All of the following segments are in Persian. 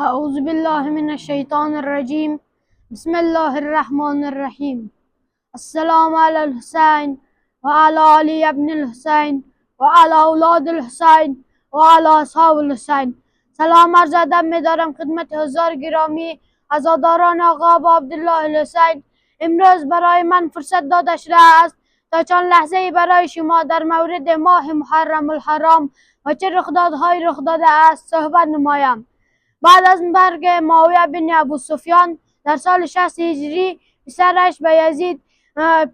أعوذ بالله من الشيطان الرجيم. بسم الله الرحمن الرحيم. السلام على الحسين وعلى علي ابن الحسين وعلى اولاد الحسین و علی اصحاب الحسین. سلام عرض ادب می‌دارم خدمت حضار گرامی عزاداران آقا ابا عبدالله الحسین. امروز برای من فرصت داده شده است تا چند لحظه برای شما در مورد ماه محرم الحرام و چه رخدادهایی رخ داده است صحبت نمایم. بعد از مرگ معاویه بن ابو سفیان در سال 60 هجری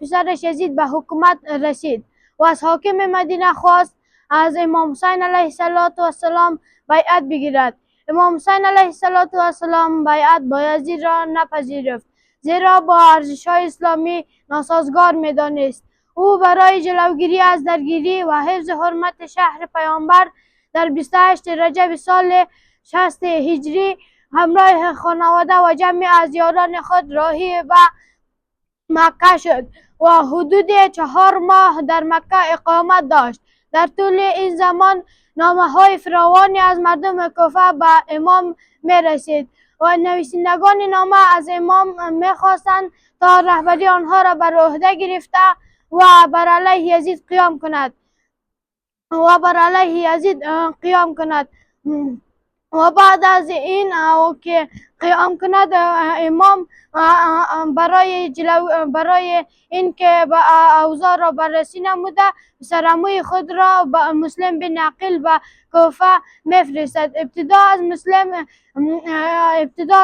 پسرش یزید به حکومت رسید و از حاکم مدینه خواست از امام حسین علیه السلام بیعت بگیرد. امام حسین علیه السلام بیعت با یزید را نپذیرفت، زیرا با ارزش‌های اسلامی ناسازگار می‌دانست. او برای جلوگیری از درگیری و حفظ حرمت شهر پیامبر در 28 رجب سال 60 هجری همراه خانواده و جمعی از یاران خود راهی به مکه شد و حدود 4 ماه در مکه اقامت داشت. در طول این زمان نامه‌های فراوانی از مردم کوفه به امام می رسید و نویسندگان نامه از امام می خواستند تا رهبری آنها را بر عهده گرفته و بر علیه یزید قیام کند و بعد از این که قیام کند امام برای اینکه به اوضاع را بررسی نموده سرموی خود را به مسلم بن عقیل به کوفه میفرستد. ابتدا از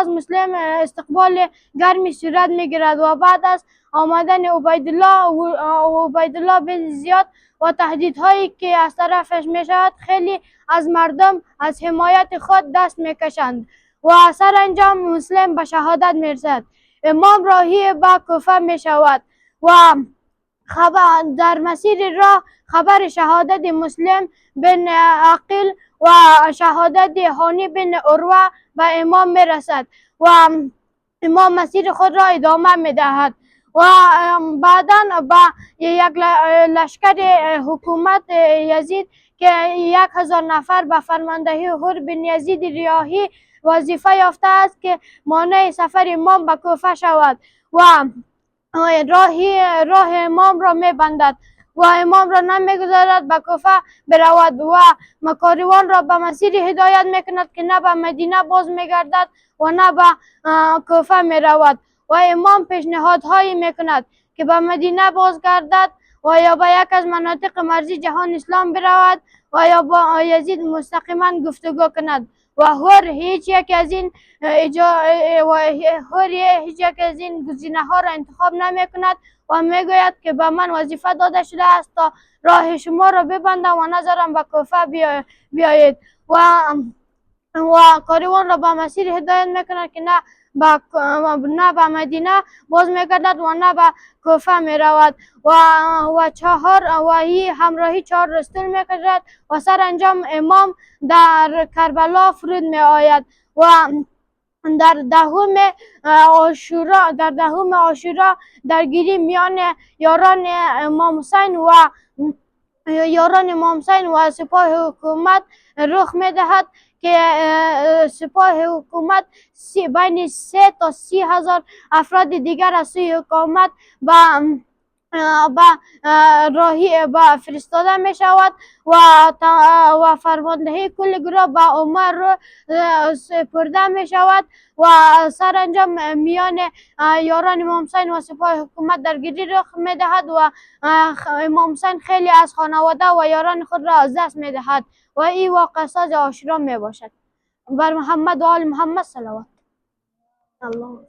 مسلم استقبال گرمی صورت میگیرد و بعد از آمدن عبیدالله بن زیاد و تهدیدهایی که از طرفش میشود خیلی از مردم از حمایت خود دست میکشند و سرانجام مسلم به شهادت میرسد. امام راهی به کوفه میشود و در مسیر راه خبر شهادت مسلم بن عقیل و شهادت هانی بن عروه به امام میرسد و امام مسیر خود را ادامه میدهد و بعدا به یک لشکر حکومت یزید که 1000 نفر به فرماندهی حر بن یزید ریاحی وظیفه یافته است که مانع سفر امام به کوفه شود و راه امام را میبندد و امام را نمیگذارد به کوفه برود و مکاروان را به مسیر هدایت میکند که نه به مدینه باز میگردد و نه به کوفه میرود و امام پیشنهادهایی میکند که به مدینه بازگردد و یا به یک از مناطق مرزی جهان اسلام برود و یا با یزید مستقیما گفتگو کند و هر هیچ یک از این گزینه ها را انتخاب نمی کند و میگوید که به من وظیفه داده شده است تا راه شما را ببندم و نذارم به کوفه بیایید و کاروان را به مسیر هدایت میکند که نه به مدینه باز میگردد و نه به کوفه میرود و همراهی 4 رستل میکشد و سرانجام امام در کربلا فرود می آید و در دهم عاشورا درگیری میان یاران امام حسین و سپاه حکومت رخ میدهد که سپاه حکومت بین 3 تا 30 هزار افراد دیگر از سوی حکومت به فرستاده می شود و فرماندهی کل گروه به عمر سپرده می شود و سرانجام میان یاران امام حسین و سپاه حکومت درگیری رخ می دهد و امام حسین خیلی از خانواده و یاران خود را از دست می دهد و این واقعه ساز عاشورا می باشد. بر محمد و آل محمد صلوات الله.